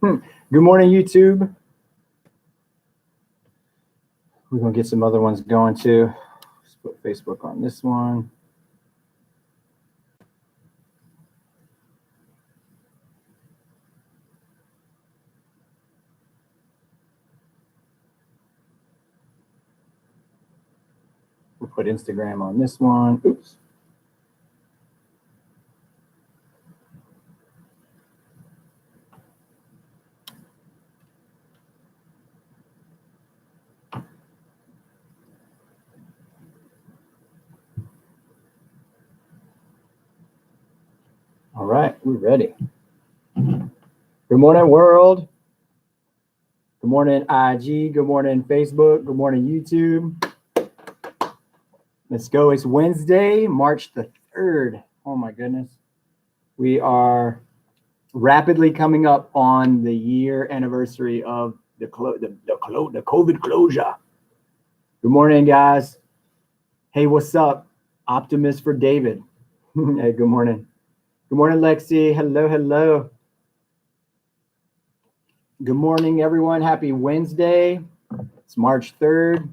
Good morning, YouTube. We're going to get some other ones going too. Let's put Facebook on this one. We'll put Instagram on this one. Oops. All right, we're ready. Good morning, world. Good morning, IG. Good morning, Facebook. Good morning, YouTube. Let's go. It's Wednesday, March the 3rd. Oh my goodness. We are rapidly coming up on the year anniversary of the COVID closure. Good morning, guys. Hey, what's up? Optimist for David. Hey, good morning. Good morning, Lexi. Hello, hello. Good morning, everyone. Happy Wednesday. It's March 3rd.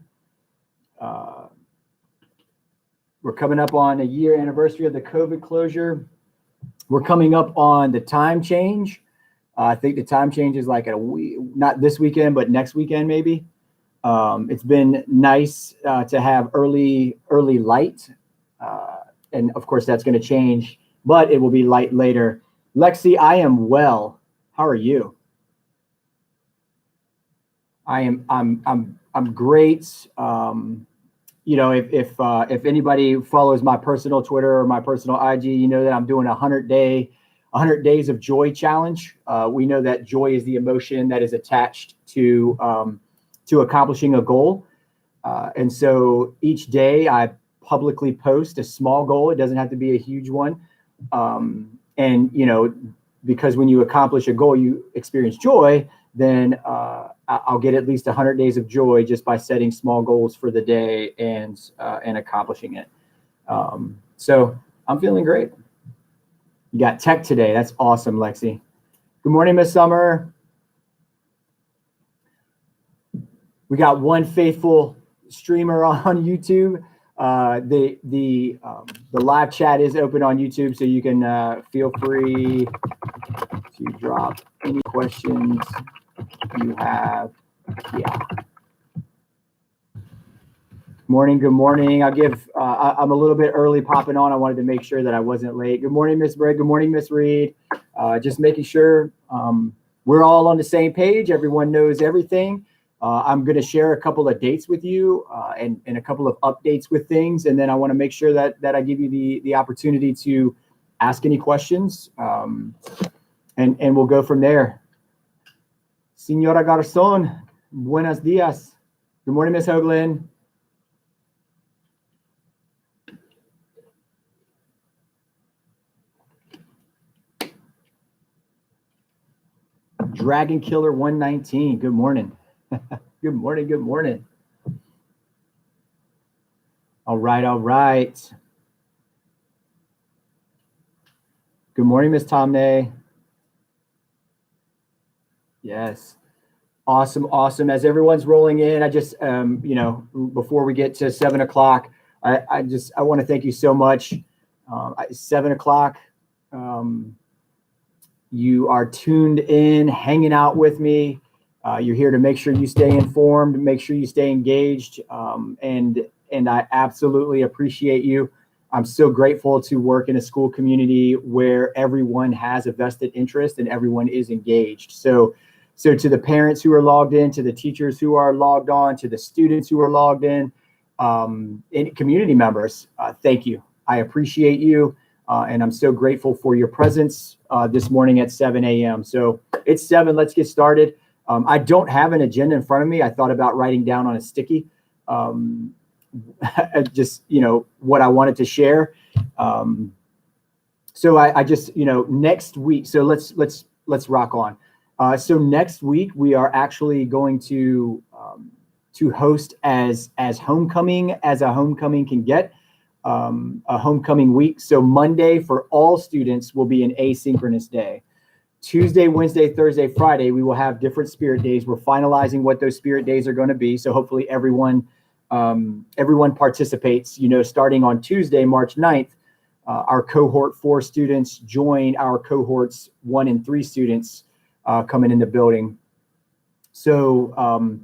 We're coming up on a year anniversary of the COVID closure. We're coming up on the time change. I think the time change is like a week, not this weekend, but next weekend maybe. It's been nice to have early light. And of course that's going to change, but it will be light later. Lexi, I am well. How are you? I'm great. You know, if anybody follows my personal Twitter or my personal IG, you know that I'm doing a 100 days of joy challenge. We know that joy is the emotion that is attached to accomplishing a goal. And so each day I publicly post a small goal. It doesn't have to be a huge one. And, you know, because when you accomplish a goal, you experience joy, then I'll get at least 100 days of joy just by setting small goals for the day and accomplishing it. So I'm feeling great. You got tech today. That's awesome, Lexi. Good morning, Miss Summer. We got one faithful streamer on YouTube. The live chat is open on YouTube, so you can feel free to drop any questions you have. Yeah. Morning. Good morning. I'll give. I'm a little bit early popping on. I wanted to make sure that I wasn't late. Good morning, Miss Brett. Good morning, Miss Reed. Just making sure we're all on the same page. Everyone knows everything. I'm going to share a couple of dates with you and a couple of updates with things, and then I want to make sure that I give you the opportunity to ask any questions, and we'll go from there. Señora Garzón, buenos días. Good morning, Miss Hoagland. Dragon Killer 119, good morning. Good morning, good morning. All right, all right. Good morning, Miss Tomney. Yes. Awesome, awesome. As everyone's rolling in, I just, you know, before we get to 7 o'clock, I want to thank you so much. 7 o'clock, you are tuned in, hanging out with me. You're here to make sure you stay informed, make sure you stay engaged, and I absolutely appreciate you. I'm so grateful to work in a school community where everyone has a vested interest and everyone is engaged. So to the parents who are logged in, to the teachers who are logged on, to the students who are logged in, and community members, thank you. I appreciate you, and I'm so grateful for your presence this morning at 7 a.m. So it's 7. Let's get started. I don't have an agenda in front of me. I thought about writing down on a sticky, just, you know, what I wanted to share. So I just, you know, next week. So let's rock on. So next week we are actually going to host as homecoming as a homecoming can get, a homecoming week. So Monday for all students will be an asynchronous day. Tuesday, Wednesday, Thursday, Friday, we will have different spirit days. We're finalizing what those spirit days are going to be. So hopefully everyone participates. Starting on Tuesday, March 9th, our cohort 4 students join our cohorts 1 and 3 students coming in the building. So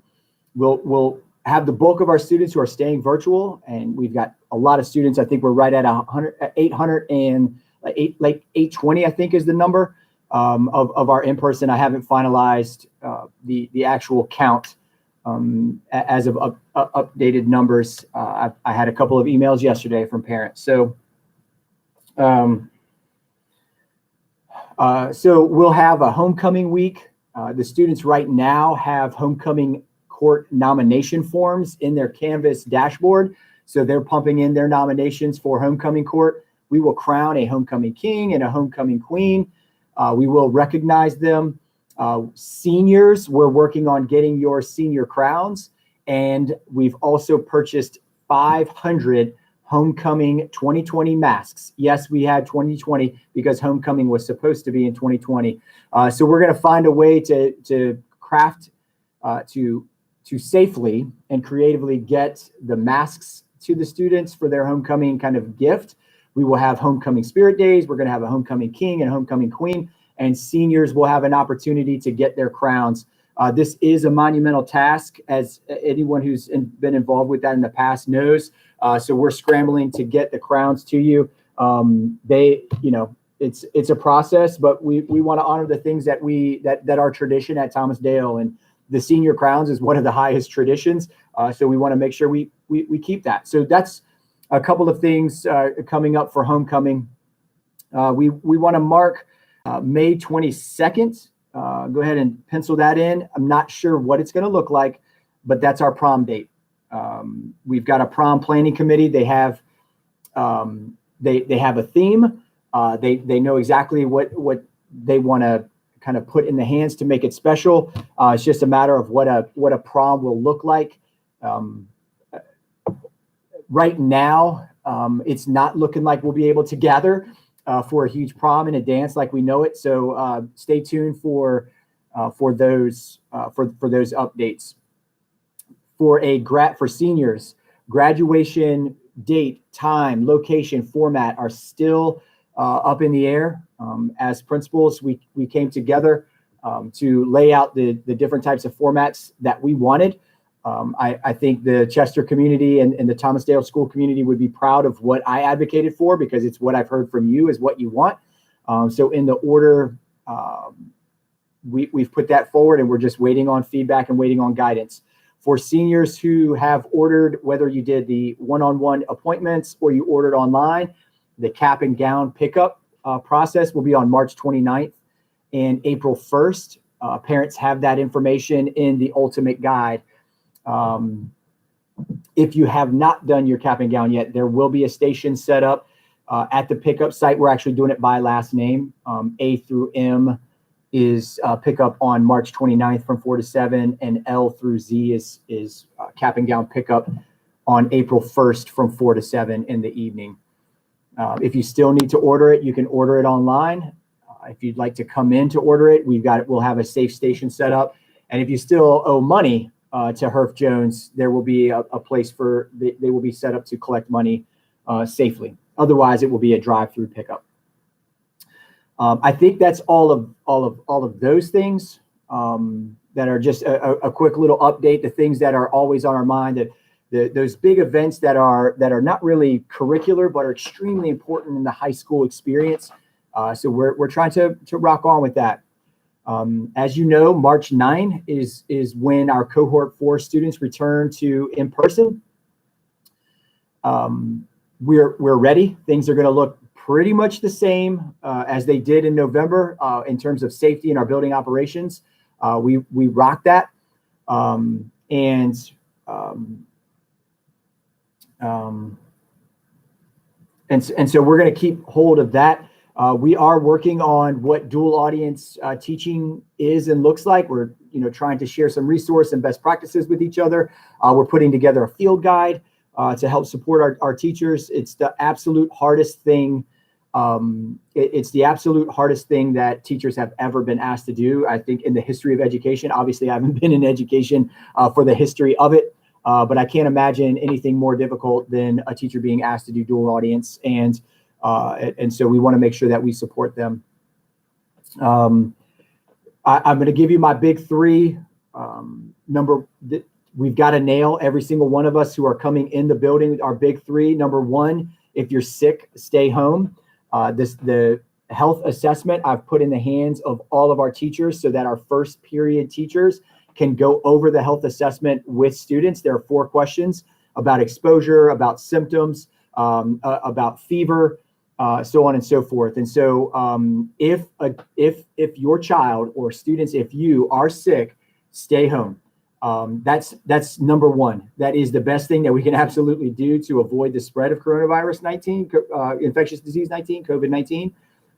we'll have the bulk of our students who are staying virtual, and we've got a lot of students. I think we're right at 820, I think is the number of our in-person. I haven't finalized the actual count as of updated numbers. I had a couple of emails yesterday from parents. So we'll have a homecoming week. The students right now have homecoming court nomination forms in their Canvas dashboard. So they're pumping in their nominations for homecoming court. We will crown a homecoming king and a homecoming queen. We will recognize them. Seniors, we're working on getting your senior crowns. And we've also purchased 500 homecoming 2020 masks. Yes, we had 2020 because homecoming was supposed to be in 2020. So we're going to find a way to craft, to safely and creatively get the masks to the students for their homecoming kind of gift. We will have homecoming spirit days. We're going to have a homecoming king and homecoming queen, and seniors will have an opportunity to get their crowns. This is a monumental task, as anyone who's been involved with that in the past knows. So we're scrambling to get the crowns to you. It's a process, but we want to honor the things that are tradition at Thomas Dale, and the senior crowns is one of the highest traditions. So we want to make sure we keep that. So that's a couple of things coming up for homecoming. We want to mark May 22nd. Go ahead and pencil that in. I'm not sure what it's going to look like, but that's our prom date. We've got a prom planning committee. They have they have a theme. They know exactly what they want to kind of put in the hands to make it special. It's just a matter of what a prom will look like. Right now, it's not looking like we'll be able to gather for a huge prom and a dance like we know it. So stay tuned for those updates. For seniors, graduation date, time, location, format are still up in the air. As principals, we came together to lay out the different types of formats that we wanted. I think the Chester community and the Thomas Dale School community would be proud of what I advocated for, because it's what I've heard from you is what you want. So in the order, we've put that forward, and we're just waiting on feedback and waiting on guidance. For seniors who have ordered, whether you did the one-on-one appointments or you ordered online, the cap and gown pickup process will be on March 29th and April 1st. Parents have that information in the ultimate guide. If you have not done your cap and gown yet, there will be a station set up at the pickup site. We're actually doing it by last name. A through M is pickup on March 29th from 4 to 7, and L through Z is cap and gown pickup on April 1st from 4 to 7 in the evening. If you still need to order it, you can order it online. If you'd like to come in to order it, we'll have a safe station set up. And if you still owe money to Herff Jones, there will be a place they will be set up to collect money safely. Otherwise, it will be a drive-through pickup. I think that's all of those things that are just a quick little update. The things that are always on our mind, those big events that are not really curricular but are extremely important in the high school experience. So we're trying to rock on with that. As you know, March 9 is when our cohort 4 students return to in person. We're ready. Things are going to look pretty much the same as they did in November in terms of safety in our building operations. We rock that, and so we're going to keep hold of that. We are working on what dual audience teaching is and looks like. We're trying to share some resource and best practices with each other. We're putting together a field guide to help support our teachers. It's the absolute hardest thing It's the absolute hardest thing that teachers have ever been asked to do, I think, in the history of education. Obviously, I haven't been in education for the history of it, but I can't imagine anything more difficult than a teacher being asked to do dual audience. And so we want to make sure that we support them. I'm going to give you my big three. We've got to nail, every single one of us who are coming in the building, our big three. Number one, if you're sick, stay home. The health assessment I've put in the hands of all of our teachers so that our first period teachers can go over the health assessment with students. There are 4 questions about exposure, about symptoms, about fever, so on and so forth. And so if your child or students, if you are sick, stay home. That's number one. That is the best thing that we can absolutely do to avoid the spread of coronavirus 19, infectious disease 19, COVID-19.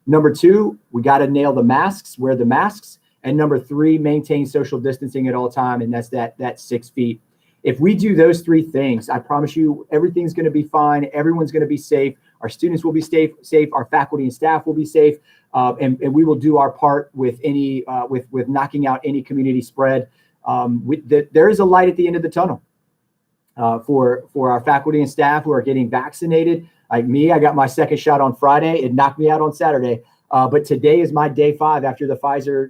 Number 2, we got to nail the masks, wear the masks. And number 3, maintain social distancing at all time. And that's that 6 feet. If we do those 3 things, I promise you, everything's going to be fine. Everyone's going to be safe. Our students will be safe. Our faculty and staff will be safe. And we will do our part with with knocking out any community spread. There is a light at the end of the tunnel for our faculty and staff who are getting vaccinated. Like me, I got my second shot on Friday. It knocked me out on Saturday. But today is my day 5 after the Pfizer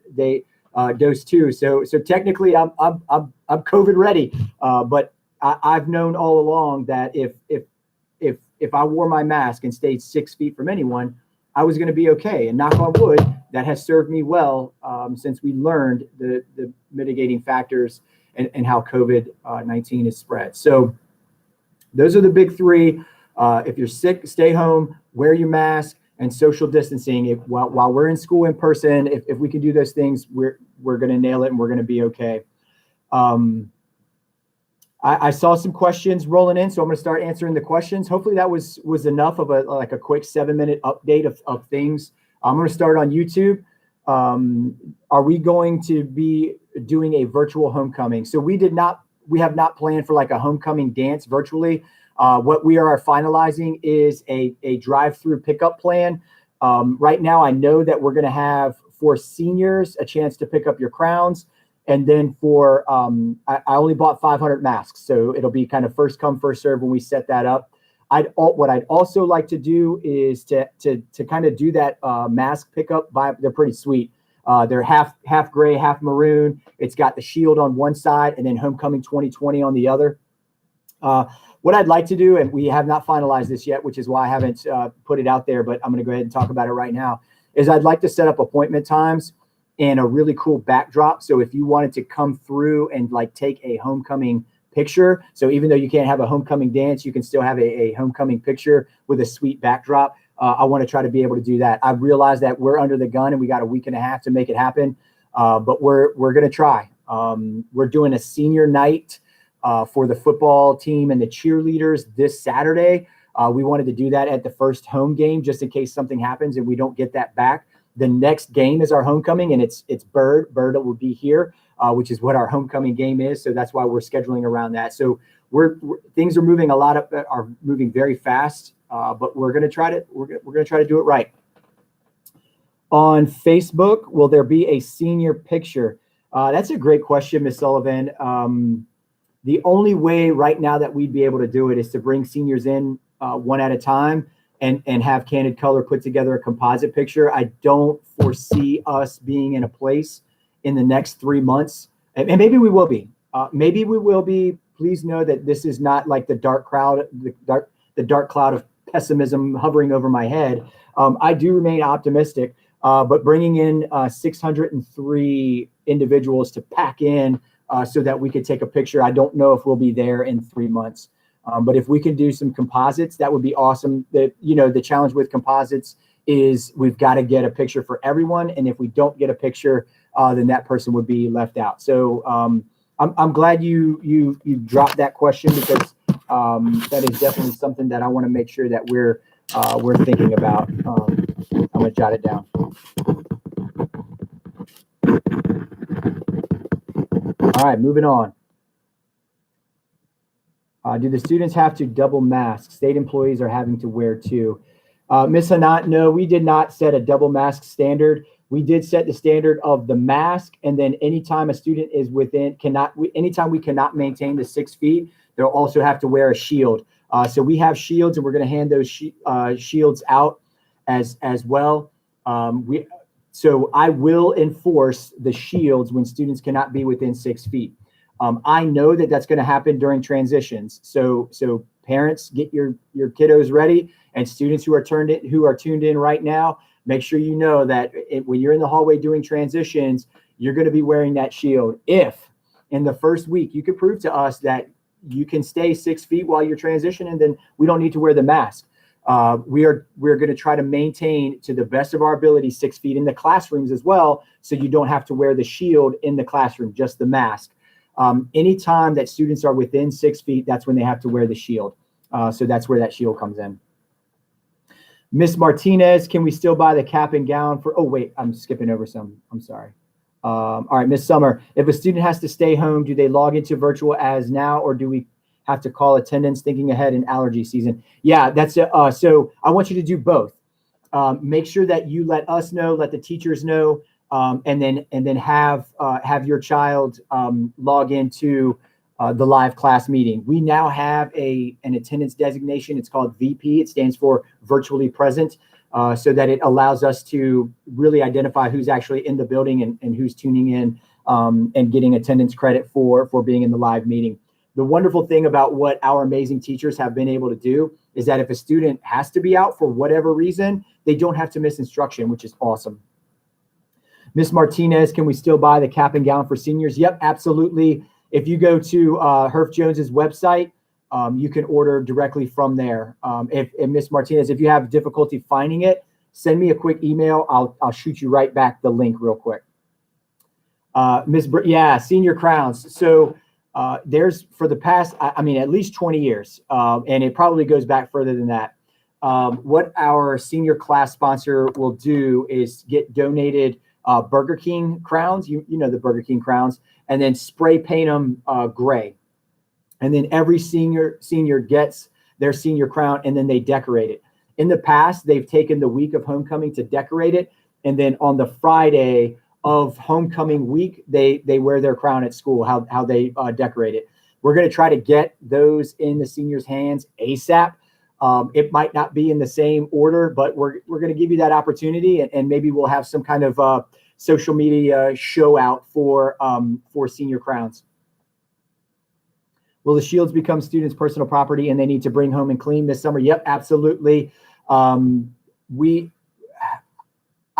dose 2. So technically I'm COVID ready. But I've known all along that if I wore my mask and stayed 6 feet from anyone, I was going to be okay. And knock on wood, that has served me well since we learned the mitigating factors and how COVID-19 is spread. So those are the big 3. If you're sick, stay home, wear your mask, and social distancing. While we're in school in person, if we can do those things, we're going to nail it and we're going to be okay. I saw some questions rolling in, so I'm going to start answering the questions. Hopefully that was enough of a quick 7-minute update of things. I'm going to start on YouTube. Are we going to be doing a virtual homecoming? So we have not planned for like a homecoming dance virtually. What we are finalizing is a drive-through pickup plan. Right now, I know that we're going to have for seniors a chance to pick up your crowns. And then for, I only bought 500 masks. So it'll be kind of first come, first serve when we set that up. What I'd also like to do is to kind of do that mask pickup. They're pretty sweet. They're half gray, half maroon. It's got the shield on one side and then Homecoming 2020 on the other. What I'd like to do, and we have not finalized this yet, which is why I haven't put it out there, but I'm going to go ahead and talk about it right now, is I'd like to set up appointment times and a really cool backdrop. So if you wanted to come through and like take a homecoming picture, so even though you can't have a homecoming dance, you can still have a homecoming picture with a sweet backdrop. I want to try to be able to do that. I realize that we're under the gun and we got a week and a half to make it happen, but we're going to try. We're doing a senior night for the football team and the cheerleaders this Saturday. We wanted to do that at the first home game just in case something happens and we don't get that back. The next game is our homecoming, and it's Bird. Bird will be here, which is what our homecoming game is. So that's why we're scheduling around that. So things are moving are moving very fast, but we're going to try to do it right. On Facebook, will there be a senior picture? That's a great question, Ms. Sullivan. The only way right now that we'd be able to do it is to bring seniors in one at a time and have Candid Color put together a composite picture. I don't foresee us being in a place in the next 3 months, and maybe we will be. Maybe we will be. Please know that this is not like the dark cloud of pessimism hovering over my head. I do remain optimistic, but bringing in 603 individuals to pack in so that we could take a picture, I don't know if we'll be there in 3 months. But if we can do some composites, that would be awesome. The challenge with composites is we've got to get a picture for everyone. And if we don't get a picture, then that person would be left out. So I'm glad you dropped that question, because that is definitely something that I want to make sure that we're thinking about. I'm going to jot it down. All right, moving on. Do the students have to double mask? State employees are having to wear 2. Ms. Hanat, no, we did not set a double mask standard. We did set the standard of the mask, and then anytime a student is within, anytime we cannot maintain the 6 feet, they'll also have to wear a shield. So we have shields, and we're going to hand those shields out as well. So I will enforce the shields when students cannot be within 6 feet. I know that that's going to happen during transitions. So parents, get your kiddos ready, and students who are tuned in right now, make sure you know that when you're in the hallway doing transitions, you're going to be wearing that shield. If in the first week you can prove to us that you can stay 6 feet while you're transitioning, then we don't need to wear the mask. We're going to try to maintain, to the best of our ability, 6 feet in the classrooms as well, so you don't have to wear the shield in the classroom, just the mask. Anytime that students are within 6 feet, that's when they have to wear the shield. So that's where that shield comes in. Miss Martinez, can we still buy the cap and gown for, oh wait, I'm skipping over some, I'm sorry. All right, Miss Summer, if a student has to stay home, do they log into virtual as now, or do we have to call attendance thinking ahead in allergy season? Yeah, that's it. So I want you to do both. Make sure that you let us know, let the teachers know, and then have your child log into the live class meeting. We now have an attendance designation. It's called VP. It stands for virtually present, so that it allows us to really identify who's actually in the building and who's tuning in and getting attendance credit for being in the live meeting. The wonderful thing about what our amazing teachers have been able to do is that if a student has to be out for whatever reason, they don't have to miss instruction, which is awesome. Miss Martinez, can we still buy the cap and gown for seniors? Yep, absolutely. If you go to Herff Jones's website, you can order directly from there. If Miss Martinez, if you have difficulty finding it, send me a quick email. I'll shoot you right back the link real quick. Yeah, senior crowns. So there's, for the past, I mean, at least 20 years, and it probably goes back further than that. What our senior class sponsor will do is get donated Burger King crowns, you know the Burger King crowns, and then spray paint them gray. And then every senior gets their senior crown, and then they decorate it. In the past, they've taken the week of homecoming to decorate it, and then on the Friday of homecoming week, they wear their crown at school, how they decorate it. We're going to try to get those in the seniors' hands ASAP. It might not be in the same order, but we're going to give you that opportunity, and maybe we'll have some kind of social media show out for senior crowns. Will the shields become students' personal property and they need to bring home and clean this summer? Yep, absolutely. I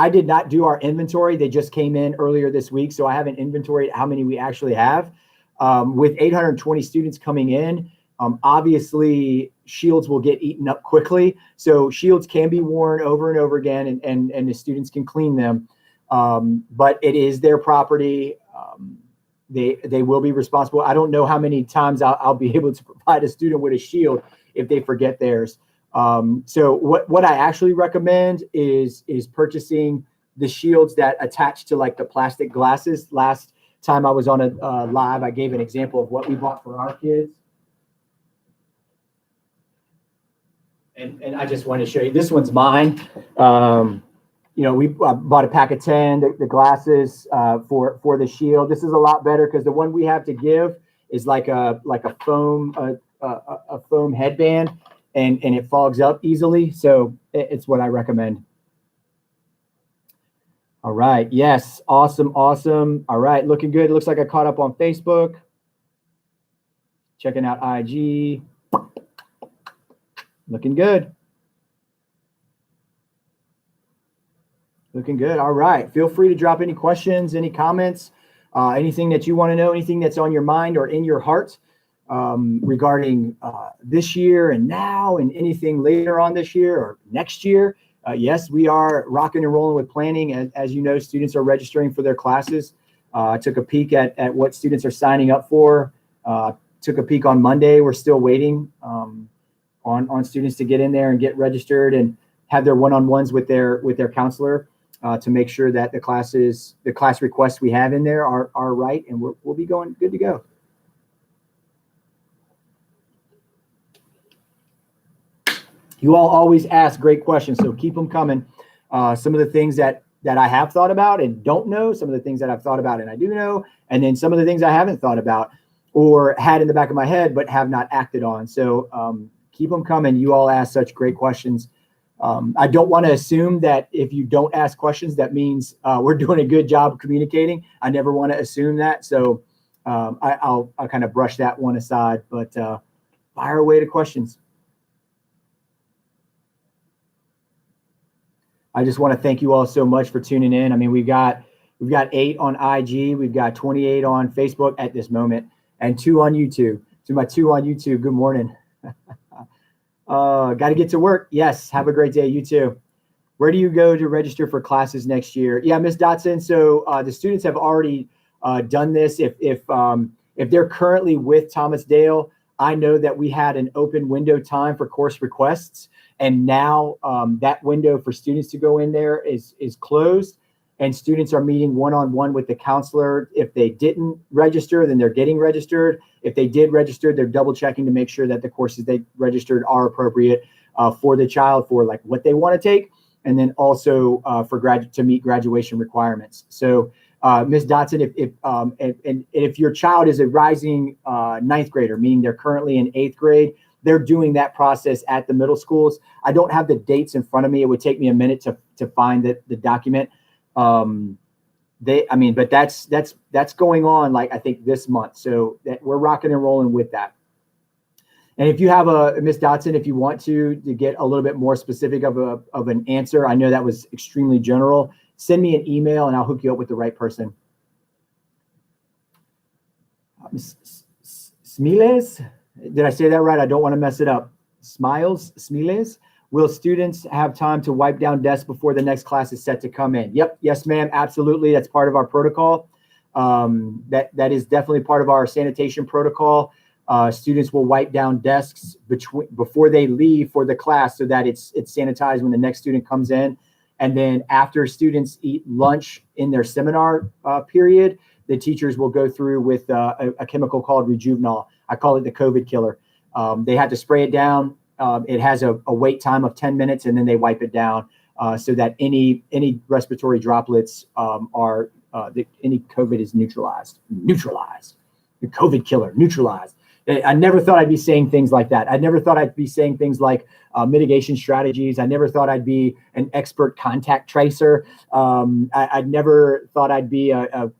did not do our inventory. They just came in earlier this week, so I haven't inventoried how many we actually have. With 820 students coming in, obviously shields will get eaten up quickly. So shields can be worn over and over again, and the students can clean them. But it is their property. They will be responsible. I don't know how many times I'll be able to provide a student with a shield if they forget theirs. So what I actually recommend is purchasing the shields that attach to like the plastic glasses. Last time I was on a live, I gave an example of what we bought for our kids. And I just wanted to show you, this one's mine. You know, we bought a pack of 10, the glasses for the shield. This is a lot better because the one we have to give is like a foam headband, and it fogs up easily. So it's what I recommend. All right. Yes. Awesome. Awesome. All right. Looking good. It looks like I caught up on Facebook. Checking out IG. Looking good. Looking good. All right. Feel free to drop any questions, any comments, anything that you want to know, anything that's on your mind or in your heart regarding this year and now, and anything later on this year or next year. Yes, we are rocking and rolling with planning. As you know, students are registering for their classes. I took a peek at what students are signing up for. Took a peek on Monday. We're still waiting on students to get in there and get registered and have their one-on-ones with their counselor to make sure that the class requests we have in there are right, and we'll be going good to go. You all always ask great questions, so keep them coming. Some of the things that I have thought about and don't know, some of the things that I've thought about and I do know, and then some of the things I haven't thought about or had in the back of my head but have not acted on. So keep them coming. You all ask such great questions. I don't want to assume that if you don't ask questions, that means we're doing a good job of communicating. I never want to assume that. So I'll kind of brush that one aside, but fire away to questions. I just want to thank you all so much for tuning in. I mean, we've got 8 on IG, we've got 28 on Facebook at this moment, and 2 on YouTube. To my 2 on YouTube, good morning. Got to get to work. Yes, have a great day. You too. Where do you go to register for classes next year? Yeah, Ms. Dotson. So the students have already done this. If they're currently with Thomas Dale, I know that we had an open window time for course requests. And now that window for students to go in there is closed, and students are meeting one-on-one with the counselor. If they didn't register, then they're getting registered. If they did register, they're double checking to make sure that the courses they registered are appropriate for the child, for like what they want to take, and then also to meet graduation requirements. So Ms. Dotson, if your child is a rising 9th grader, meaning they're currently in 8th grade, they're doing that process at the middle schools. I don't have the dates in front of me. It would take me a minute to find the document. But that's going on, like, I think this month. So that we're rocking and rolling with that. And if you have Ms. Dotson, if you want to get a little bit more specific of an answer, I know that was extremely general, send me an email and I'll hook you up with the right person. Smiles? Did I say that right? I don't want to mess it up. Smiles? Will students have time to wipe down desks before the next class is set to come in? Yep. Yes, ma'am. Absolutely. That's part of our protocol. That is definitely part of our sanitation protocol. Students will wipe down desks before they leave for the class so that it's sanitized when the next student comes in. And then after students eat lunch in their seminar period, the teachers will go through with a chemical called Rejuvenol. I call it the COVID killer. They have to spray it down. It has a wait time of 10 minutes, and then they wipe it down so that any respiratory droplets any COVID is neutralized. The COVID killer, neutralized. I never thought I'd be saying things like that. I never thought I'd be saying things like mitigation strategies. I never thought I'd be an expert contact tracer. I never thought I'd be a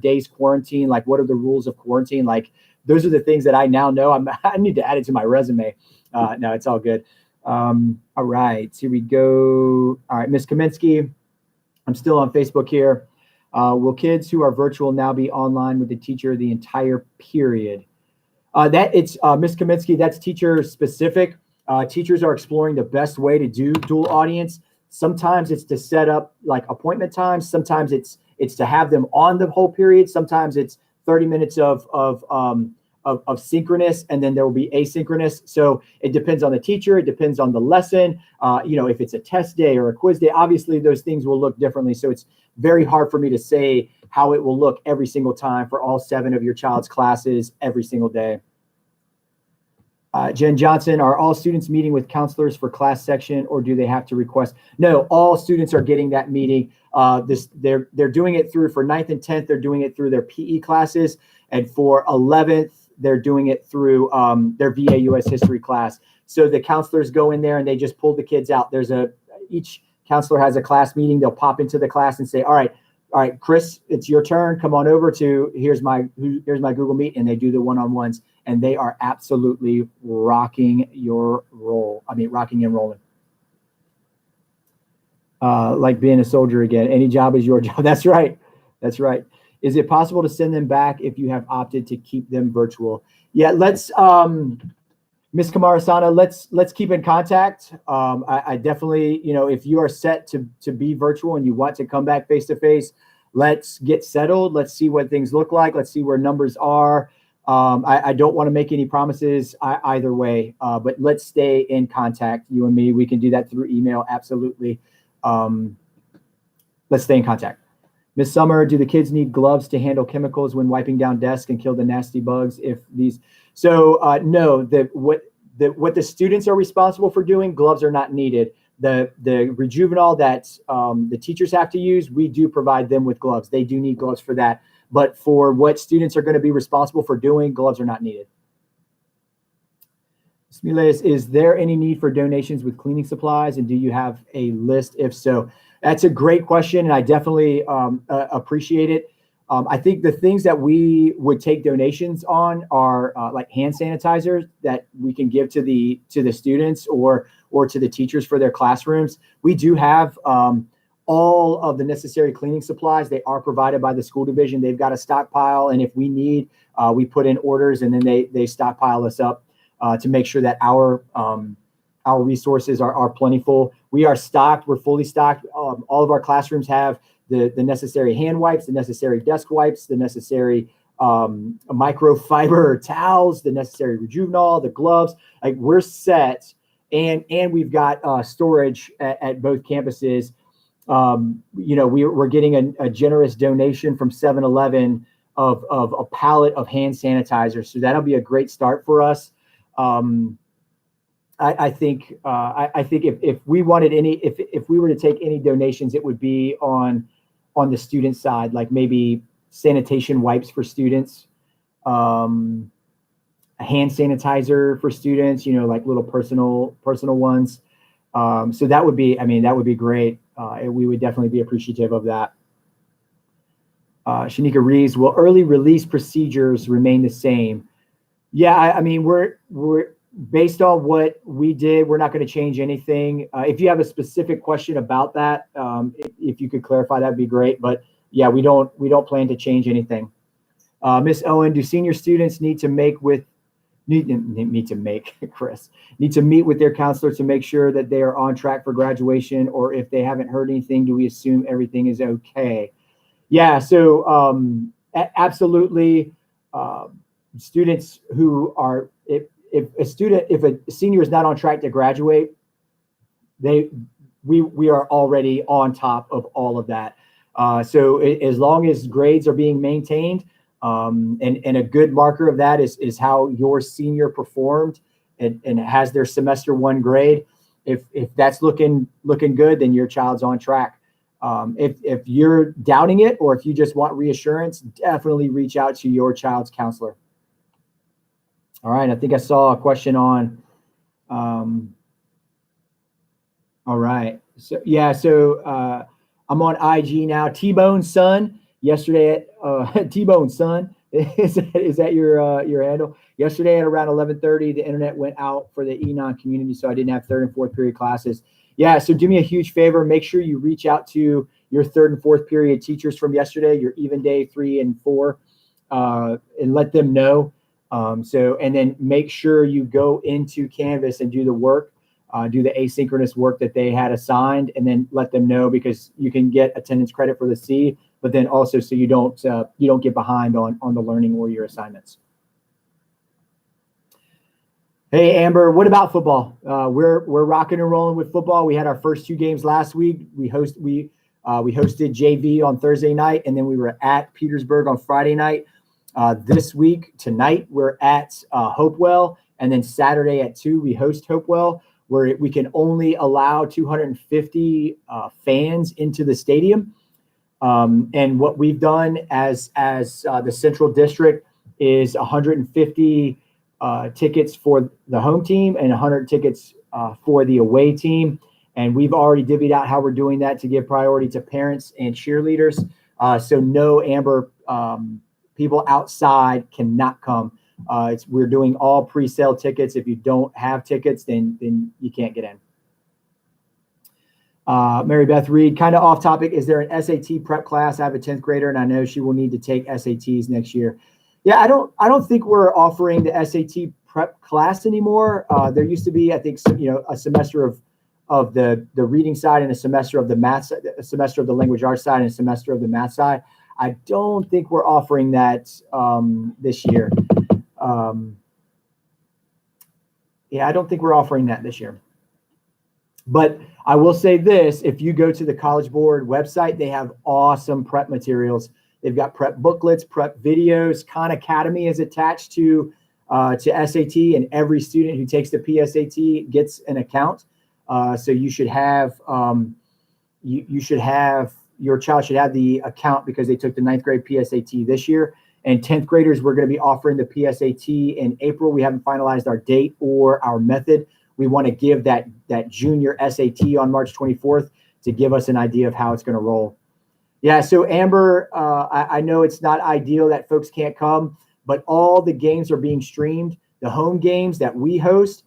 day's quarantine. Like, what are the rules of quarantine? Like, those are the things that I now know. I need to add it to my resume. No, it's all good. All right, here we go. All right, Ms. Kaminsky, I'm still on Facebook here. Will kids who are virtual now be online with the teacher the entire period? Ms. Kaminsky, that's teacher specific. Teachers are exploring the best way to do dual audience. Sometimes it's to set up like appointment times. Sometimes it's to have them on the whole period. Sometimes it's 30 minutes of synchronous, and then there will be asynchronous. So it depends on the teacher. It depends on the lesson. If it's a test day or a quiz day, obviously those things will look differently. So it's very hard for me to say how it will look every single time for all 7 of your child's classes every single day. Jen Johnson, are all students meeting with counselors for class section, or do they have to request? No, all students are getting that meeting. They're doing it for 9th and 10th, they're doing it through their PE classes. And for 11th, they're doing it through their VA US history class. So the counselors go in there and they just pull the kids out. Each counselor has a class meeting. They'll pop into the class and say, all right, Chris, it's your turn. Come on over to, here's my Google Meet. And they do the one-on-ones, and they are absolutely rocking and rolling. Like being a soldier again. Any job is your job. That's right. Is it possible to send them back if you have opted to keep them virtual? Yeah, let's, Ms. Kamarasana, let's keep in contact. I definitely, if you are set to be virtual and you want to come back face-to-face, let's get settled. Let's see what things look like. Let's see where numbers are. I don't want to make any promises either way, but let's stay in contact, you and me. We can do that through email, absolutely. Let's stay in contact. Ms. Summer, do the kids need gloves to handle chemicals when wiping down desks and kill the nasty bugs? No, what the students are responsible for doing, gloves are not needed. The rejuvenol that the teachers have to use, we do provide them with gloves. They do need gloves for that. But for what students are going to be responsible for doing, gloves are not needed. Smiles, is there any need for donations with cleaning supplies? And do you have a list? If so, that's a great question. And I definitely appreciate it. I think the things that we would take donations on are like hand sanitizers that we can give to the students or to the teachers for their classrooms. We do have all of the necessary cleaning supplies. They are provided by the school division. They've got a stockpile, and if we need, we put in orders, and then they stockpile us up to make sure that our resources are plentiful. We are stocked. We're fully stocked. All of our classrooms have the necessary hand wipes, the necessary desk wipes, the necessary microfiber towels, the necessary rejuvenol, the gloves. Like, we're set, and we've got storage at both campuses. We're getting a generous donation from 7-Eleven of a pallet of hand sanitizers, so that'll be a great start for us. I think if we wanted if we were to take any donations, it would be on the student side, like maybe sanitation wipes for students, a hand sanitizer for students, like little personal ones. So that would be great. We would definitely be appreciative of that. Shanika Reeves, will early release procedures remain the same? Yeah, we're based on what we did, we're not going to change anything. If you have a specific question about that, if you could clarify, that'd be great. But yeah, we don't plan to change anything. Miss Owen, do senior students need to meet with their counselor to make sure that they are on track for graduation, or if they haven't heard anything, do we assume everything is okay? Yeah, so absolutely. Students who are, if a senior is not on track to graduate, we are already on top of all of that. So as long as grades are being maintained, and a good marker of that is how your senior performed and has their semester 1 grade. If that's looking good, then your child's on track. If you're doubting it, or if you just want reassurance, definitely reach out to your child's counselor. All right, I think I saw a question on, all right. So yeah, so I'm on IG now. T-Bone Son, yesterday at T-Bone Son, is that your handle? Yesterday at around 11:30, the internet went out for the Enon community, so I didn't have 3rd and 4th period classes. Yeah, so do me a huge favor. Make sure you reach out to your 3rd and 4th period teachers from yesterday, your even day 3 and 4, and let them know. And then make sure you go into Canvas and do the work, do the asynchronous work that they had assigned, and then let them know, because you can get attendance credit for the C, but then also so you don't get behind on the learning or your assignments. Hey, Amber, what about football? We're rocking and rolling with football. We had our first 2 games last week. We hosted JV on Thursday night, and then we were at Petersburg on Friday night. This week, tonight, we're at Hopewell, and then Saturday at 2, we host Hopewell, where we can only allow 250 fans into the stadium. And what we've done as the Central District is 150 tickets for the home team and 100 tickets for the away team. And we've already divvied out how we're doing that to give priority to parents and cheerleaders. So no, Amber, people outside cannot come. We're doing all pre-sale tickets. If you don't have tickets, then you can't get in. Mary Beth Reed, kind of off topic. Is there an SAT prep class? I have a 10th grader, and I know she will need to take SATs next year. Yeah, I don't think we're offering the SAT prep class anymore. There used to be, I think, a semester of the reading side and a semester of the math, a semester of the language arts side and a semester of the math side. I don't think we're offering that this year. Yeah, I don't think we're offering that this year. But I will say this, if you go to the College Board website, they have awesome prep materials. They've got prep booklets, prep videos. Khan Academy is attached to to SAT, and every student who takes the PSAT gets an account. So you should have your child should have the account because they took the 9th grade PSAT this year. And 10th graders, we're going to be offering the PSAT in April. We haven't finalized our date or our method. We want to give that junior SAT on March 24th to give us an idea of how it's going to roll. Yeah, so Amber, I know it's not ideal that folks can't come, but all the games are being streamed. The home games that we host,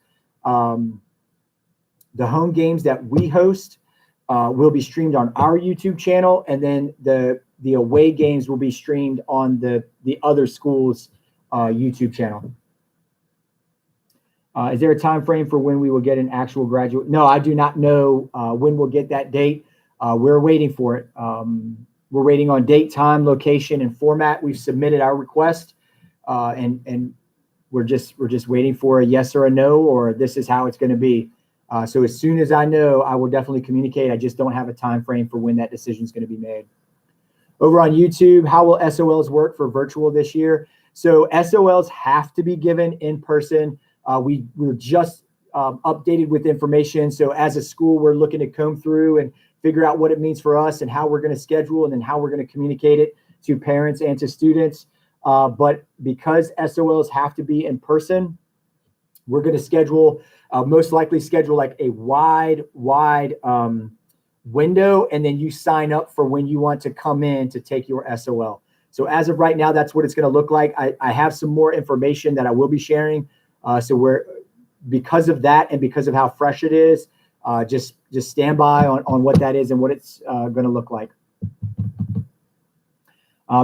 will be streamed on our YouTube channel, and then the away games will be streamed on the other school's YouTube channel. Is there a time frame for when we will get an actual graduate? No, I do not know when we'll get that date. We're waiting for it. We're waiting on date, time, location, and format. We've submitted our request, and we're just waiting for a yes or a no, or this is how it's going to be. So as soon as I know, I will definitely communicate. I just don't have a time frame for when that decision is going to be made. Over on YouTube, how will SOLs work for virtual this year? So SOLs have to be given in person. We're just updated with information. So as a school, we're looking to comb through and figure out what it means for us and how we're going to schedule and then how we're going to communicate it to parents and to students. But because SOLs have to be in person, we're going to schedule, most likely schedule like a wide window, and then you sign up for when you want to come in to take your SOL. So as of right now, that's what it's going to look like. I have some more information that I will be sharing. So because of that and because of how fresh it is, just stand by on what that is and what it's going to look like.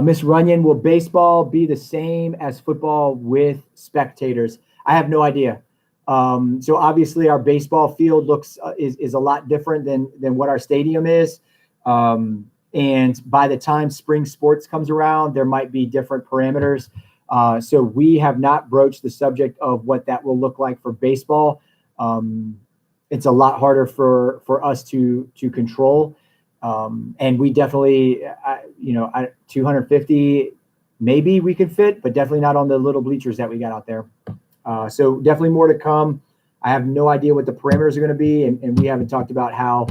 Miss Runyon, will baseball be the same as football with spectators? I have no idea. So obviously our baseball field is a lot different than what our stadium is. And by the time spring sports comes around, there might be different parameters. So we have not broached the subject of what that will look like for baseball. It's a lot harder for us to control. And we definitely, 250, maybe we could fit, but definitely not on the little bleachers that we got out there. So definitely more to come. I have no idea what the parameters are going to be. And we haven't talked about how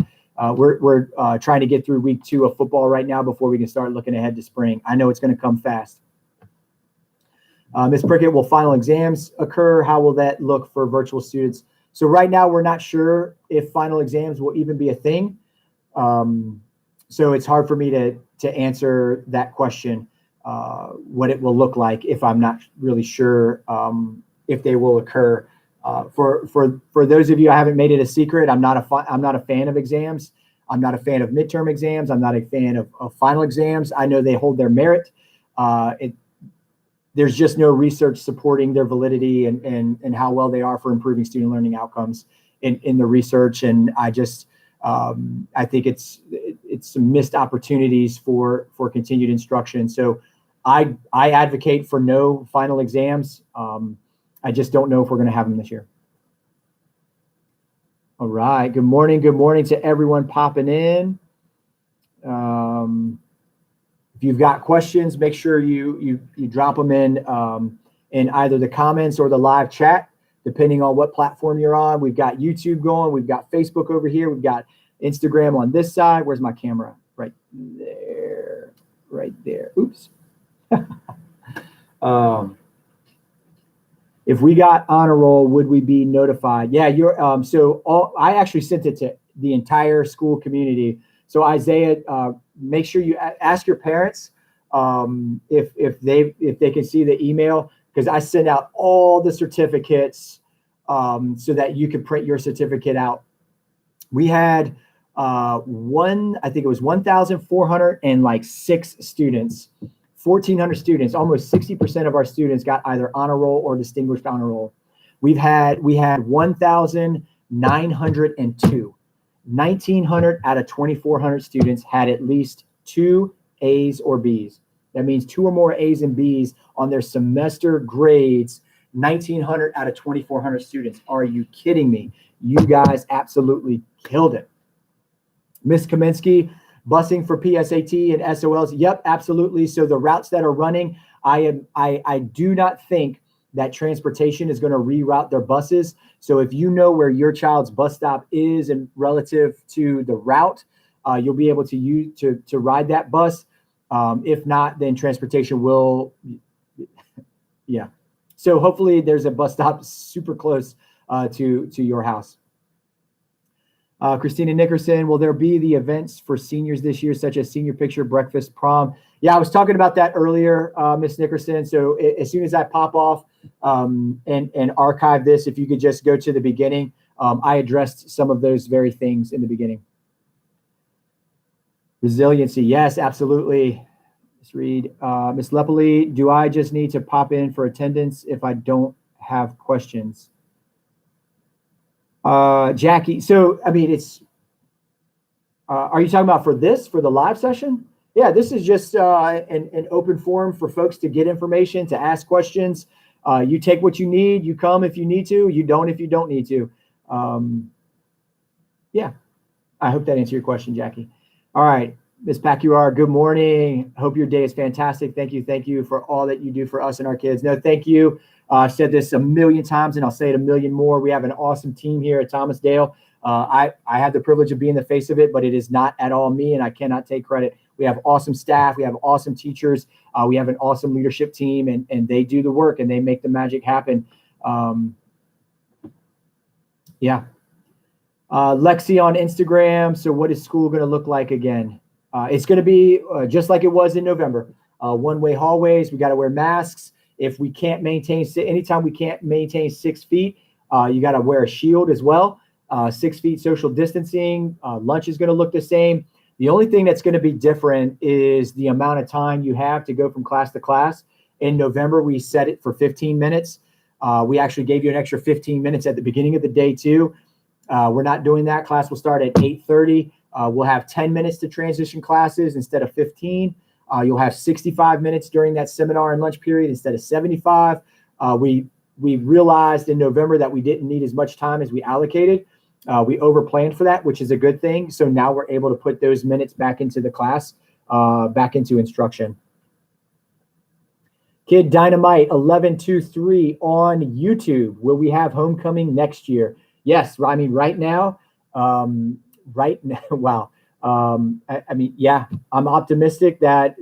we're trying to get through week 2 of football right now before we can start looking ahead to spring. I know it's going to come fast. Ms. Prickett, will final exams occur? How will that look for virtual students? So right now, we're not sure if final exams will even be a thing. So it's hard for me to answer that question, what it will look like if I'm not really sure if they will occur. For those of you, I haven't made it a secret. I'm not a fan of exams. I'm not a fan of midterm exams. I'm not a fan of final exams. I know they hold their merit. There's just no research supporting their validity and how well they are for improving student learning outcomes in the research. And I think it's some missed opportunities for continued instruction. So I advocate for no final exams. I just don't know if we're going to have them this year. All right. Good morning. Good morning to everyone popping in. If you've got questions, make sure you drop them in either the comments or the live chat, depending on what platform you're on. We've got YouTube going. We've got Facebook over here. We've got Instagram on this side. Where's my camera? Right there. Right there. Oops. If we got honor roll, would we be notified? Yeah, I actually sent it to the entire school community. So Isaiah, make sure you ask your parents if they can see the email, because I send out all the certificates so that you can print your certificate out. We had I think it was 1,406 students. 1,400 students, almost 60% of our students got either honor roll or distinguished honor roll. We had 1,902. 1,900 out of 2,400 students had at least 2 A's or B's. That means 2 or more A's and B's on their semester grades. 1,900 out of 2,400 students. Are you kidding me? You guys absolutely killed it. Miss Kaminsky, busing for PSAT and SOLs. Yep, absolutely. So the routes that are running, I do not think that transportation is going to reroute their buses. So if you know where your child's bus stop is and relative to the route, you'll be able to use to ride that bus. If not, then transportation will, yeah. So hopefully there's a bus stop super close to your house. Christina Nickerson, will there be the events for seniors this year, such as senior picture, breakfast, prom? Yeah, I was talking about that earlier, Miss Nickerson. So as soon as I pop off and archive this, if you could just go to the beginning, I addressed some of those very things in the beginning. Resiliency, yes, absolutely. Let's read. Miss Lepoli, do I just need to pop in for attendance if I don't have questions? Jackie, so I mean, it's are you talking about for the live session? Yeah, this is just an open forum for folks to get information, to ask questions. You take what you need, you come if you need to, you don't if you don't need to. Yeah, I hope that answered your question, Jackie. All right, Ms. Pacuar, good morning. Hope your day is fantastic. Thank you for all that you do for us and our kids. No, thank you. I've said this a million times and I'll say it a million more. We have an awesome team here at Thomas Dale. I have the privilege of being the face of it, but it is not at all me and I cannot take credit. We have awesome staff. We have awesome teachers. We have an awesome leadership team and they do the work and they make the magic happen. Yeah. Lexi on Instagram. So what is school going to look like again? It's going to be just like it was in November. One-way hallways. We got to wear masks. If we can't maintain, anytime we can't maintain 6 feet, you got to wear a shield as well. 6 feet social distancing. Lunch is going to look the same. The only thing that's going to be different is the amount of time you have to go from class to class. In November, we set it for 15 minutes. We actually gave you an extra 15 minutes at the beginning of the day too. We're not doing that. Class will start at 8:30. We'll have 10 minutes to transition classes instead of 15. You'll have 65 minutes during that seminar and lunch period instead of 75. We realized in November that we didn't need as much time as we allocated. We overplanned for that, which is a good thing. So now we're able to put those minutes back into the class, back into instruction. Kid Dynamite 1123 on YouTube. Will we have homecoming next year? Yes, I mean, right now, wow. I mean, yeah, I'm optimistic that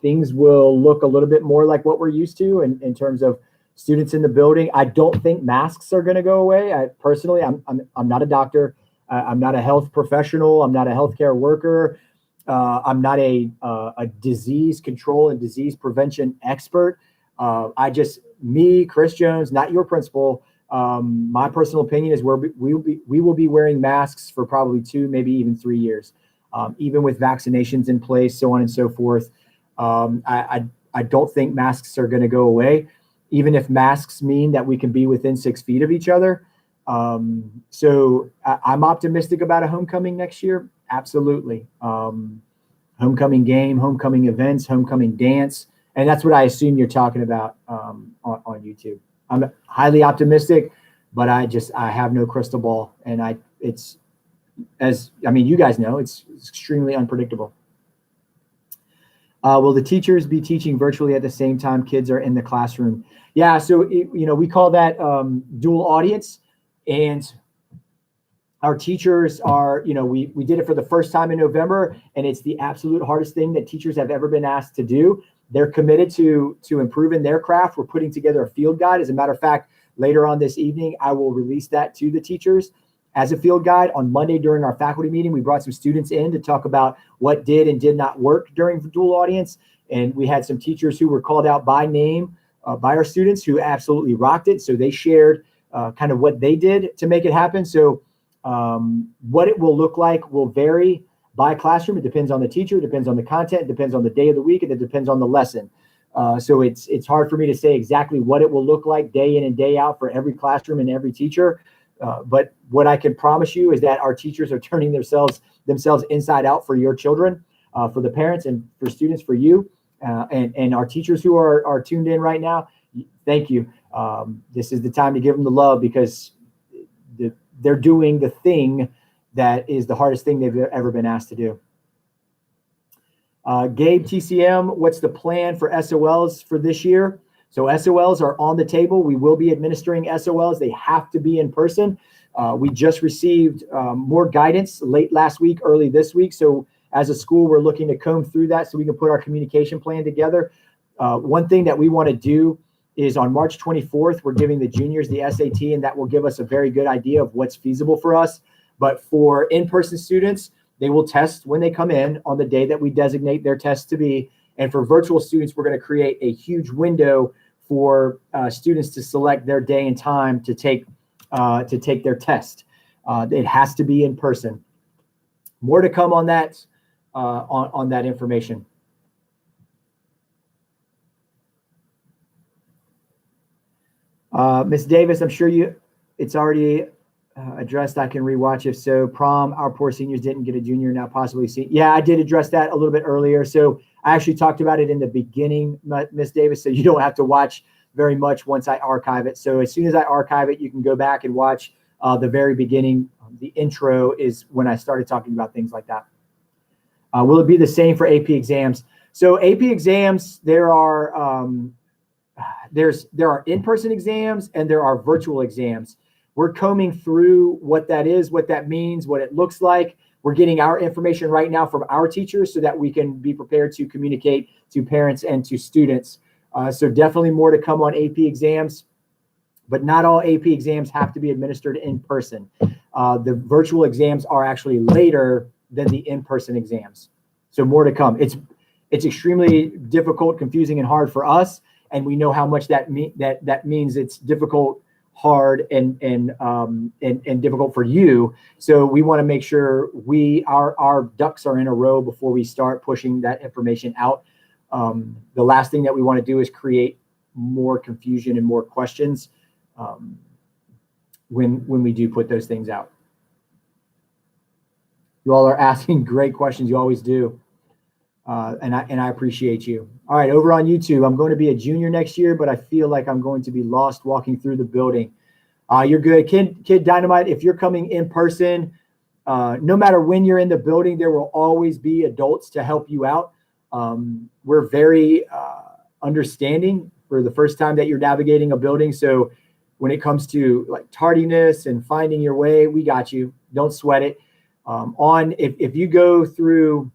things will look a little bit more like what we're used to in terms of students in the building. I don't think masks are going to go away. Personally, I'm not a doctor. I'm not a health professional. I'm not a healthcare worker. I'm not a disease control and disease prevention expert. Me, Chris Jones, not your principal. My personal opinion is we will be wearing masks for probably 2, maybe even 3 years, even with vaccinations in place, so on and so forth. I don't think masks are going to go away, even if masks mean that we can be within 6 feet of each other. So I'm optimistic about a homecoming next year. Absolutely. Homecoming game, homecoming events, homecoming dance. And that's what I assume you're talking about on YouTube. I'm highly optimistic, but I have no crystal ball. And you guys know, it's extremely unpredictable. Will the teachers be teaching virtually at the same time kids are in the classroom? Yeah, so we call that dual audience, and our teachers are, we did it for the first time in November, and it's the absolute hardest thing that teachers have ever been asked to do. They're committed to improving their craft. We're putting together a field guide. As a matter of fact, later on this evening, I will release that to the teachers as a field guide. On Monday during our faculty meeting, we brought some students in to talk about what did and did not work during the dual audience. And we had some teachers who were called out by name by our students who absolutely rocked it. So they shared kind of what they did to make it happen. So what it will look like will vary by classroom. It depends on the teacher, it depends on the content, it depends on the day of the week, and it depends on the lesson. So it's hard for me to say exactly what it will look like day in and day out for every classroom and every teacher. But what I can promise you is that our teachers are turning themselves inside out for your children, for the parents and for students, for you, and our teachers who are tuned in right now. Thank you. This is the time to give them the love, because they're doing the thing that is the hardest thing they've ever been asked to do. Gabe TCM, what's the plan for SOLs for this year? So SOLs are on the table. We will be administering SOLs. They have to be in person. We just received more guidance late last week, early this week. So as a school, we're looking to comb through that so we can put our communication plan together. One thing that we want to do is on March 24th, we're giving the juniors the SAT, and that will give us a very good idea of what's feasible for us. But for in-person students, they will test when they come in on the day that we designate their test to be. And for virtual students, we're going to create a huge window for students to select their day and time to take their test. It has to be in person. More to come on that on that information. Ms. Davis, I'm sure it's already addressed. I can rewatch if so. Prom, our poor seniors didn't get a junior, now possibly see. Yeah, I did address that a little bit earlier. So I actually talked about it in the beginning, Ms. Davis, so you don't have to watch very much once I archive it. So as soon as I archive it, you can go back and watch the very beginning. The intro is when I started talking about things like that. Will it be the same for AP exams? So AP exams, there are in-person exams and there are virtual exams. We're combing through what that is, what that means, what it looks like. We're getting our information right now from our teachers so that we can be prepared to communicate to parents and to students. So definitely more to come on AP exams, but not all AP exams have to be administered in person. The virtual exams are actually later than the in-person exams. So more to come. It's extremely difficult, confusing, and hard for us. And we know how much that means it's difficult, hard, and difficult for you. So we want to make sure our ducks are in a row before we start pushing that information out. The last thing that we want to do is create more confusion and more questions when we do put those things out. You all are asking great questions. You always do. And I appreciate you. All right, over on YouTube, I'm going to be a junior next year, but I feel like I'm going to be lost walking through the building. You're good. Kid Dynamite, if you're coming in person, no matter when you're in the building, there will always be adults to help you out. We're very understanding for the first time that you're navigating a building. So when it comes to like tardiness and finding your way, we got you. Don't sweat it. If you go through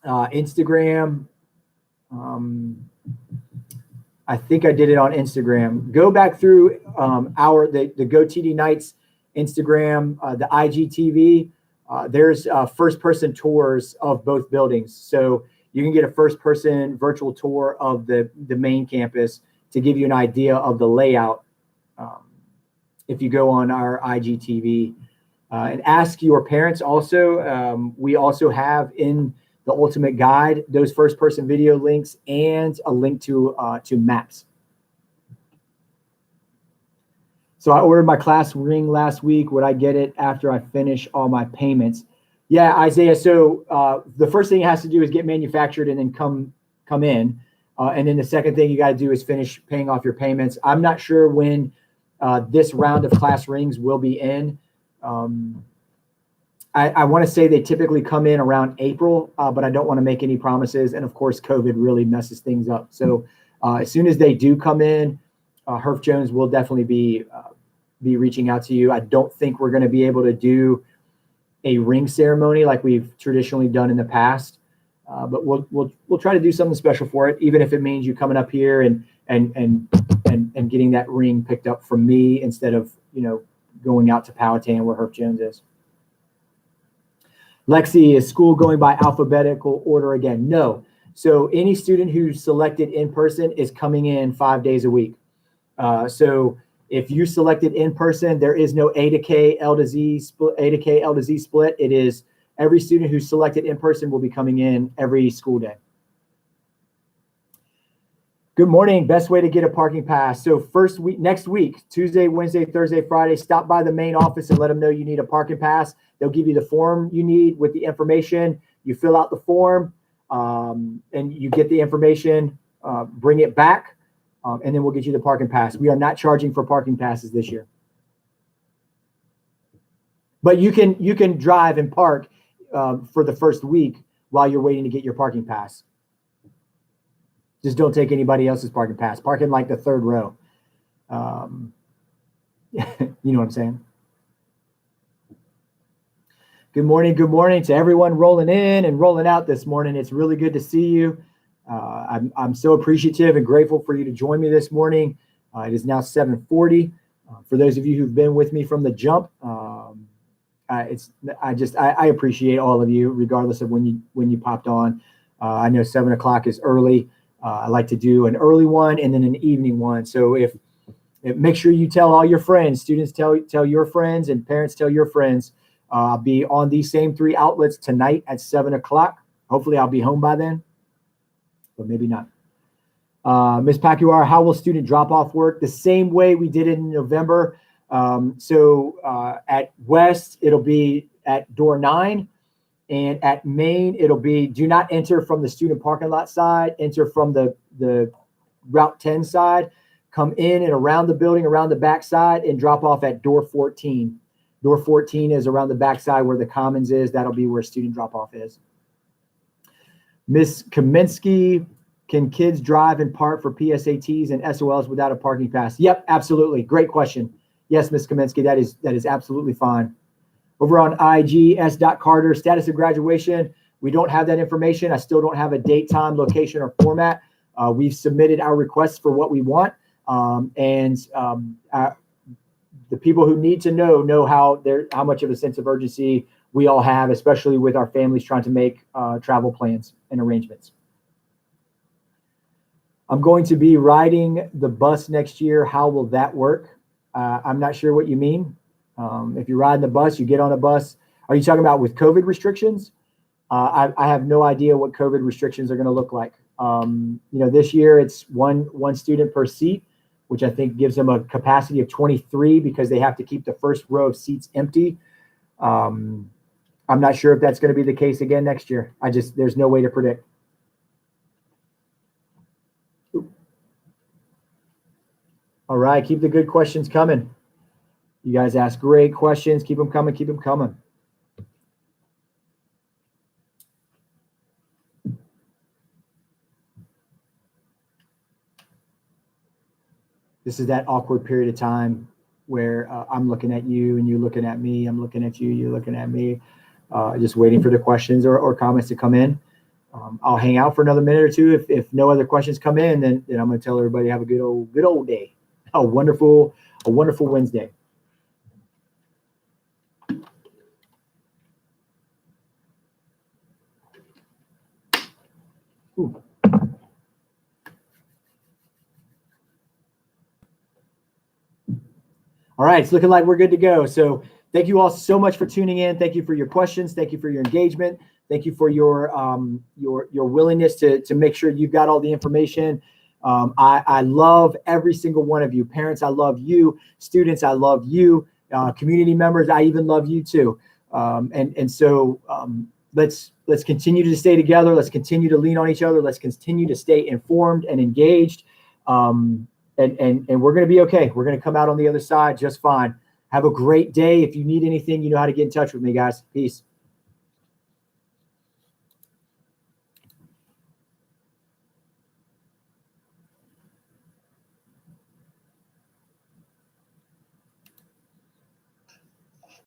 Instagram, I think I did it on Instagram. Go back through the Go TD Nights Instagram, the IGTV. There's first-person tours of both buildings, so you can get a first-person virtual tour of the main campus to give you an idea of the layout. If you go on our IGTV and ask your parents, also we also have in the Ultimate Guide those first-person video links and a link to maps. So I ordered my class ring last week. Would I get it after I finish all my payments? Yeah, Isaiah. So the first thing it has to do is get manufactured and then come in. And then the second thing you got to do is finish paying off your payments. I'm not sure when this round of class rings will be in. I want to say they typically come in around April, but I don't want to make any promises. And of course, COVID really messes things up. So as soon as they do come in, Herf Jones will definitely be reaching out to you. I don't think we're going to be able to do a ring ceremony like we've traditionally done in the past, but we'll try to do something special for it, even if it means you coming up here and getting that ring picked up from me instead of going out to Powhatan where Herf Jones is. Lexi, is school going by alphabetical order again? No. So any student who's selected in person is coming in 5 days a week. So if you selected in person, there is no A to K, L to Z split, A to K, L to Z split. It is every student who's selected in person will be coming in every school day. Good morning. Best way to get a parking pass. So next week, Tuesday, Wednesday, Thursday, Friday, stop by the main office and let them know you need a parking pass. They'll give you the form you need with the information. You fill out the form and you get the information, bring it back, and then we'll get you the parking pass. We are not charging for parking passes this year. But you can drive and park for the first week while you're waiting to get your parking pass. Just don't take anybody else's parking pass. Park in like the third row. You know what I'm saying? Good morning to everyone rolling in and rolling out this morning. It's really good to see you. I'm so appreciative and grateful for you to join me this morning. It is now 7:40. For those of you who've been with me from the jump, I appreciate all of you, regardless of when you popped on. I know 7 o'clock is early. I like to do an early one and then an evening one. So if make sure you tell all your friends, students tell your friends, and parents tell your friends. I'll be on these same 3 outlets tonight at 7 o'clock. Hopefully I'll be home by then, but maybe not. Ms. Pacuar, how will student drop-off work? The same way we did it in November. At West, it'll be at door 9. And at Main, it'll be do not enter from the student parking lot side. Enter from the Route 10 side. Come in and around the building, around the back side, and drop off at door 14. Door 14 is around the backside where the Commons is. That'll be where student drop-off is. Ms. Kaminsky, can kids drive and park for PSATs and SOLs without a parking pass? Yep, absolutely. Great question. Yes, Ms. Kaminsky, that is absolutely fine. Over on IG, S.Carter, status of graduation. We don't have that information. I still don't have a date, time, location, or format. We've submitted our requests for what we want. The people who need to know how much of a sense of urgency we all have, especially with our families trying to make travel plans and arrangements. I'm going to be riding the bus next year. How will that work? I'm not sure what you mean. If you're riding the bus, you get on a bus. Are you talking about with COVID restrictions? I have no idea what COVID restrictions are going to look like. This year it's one student per seat, which I think gives them a capacity of 23 because they have to keep the first row of seats empty. I'm not sure if that's going to be the case again next year. There's no way to predict. All right, keep the good questions coming. You guys ask great questions. Keep them coming, keep them coming. This is that awkward period of time where I'm looking at you and you're looking at me. I'm looking at you, you're looking at me. Just waiting for the questions or comments to come in. I'll hang out for another minute or two. If no other questions come in, then I'm going to tell everybody have a good old day. A wonderful Wednesday. Ooh. All right, it's looking like we're good to go. So thank you all so much for tuning in. Thank you for your questions. Thank you for your engagement. Thank you for your willingness to make sure you've got all the information. I love every single one of you. Parents, I love you. Students, I love you. Community members, I even love you too. So let's continue to stay together. Let's continue to lean on each other. Let's continue to stay informed and engaged. And we're going to be okay. We're going to come out on the other side just fine. Have a great day. If you need anything, you know how to get in touch with me, guys. Peace.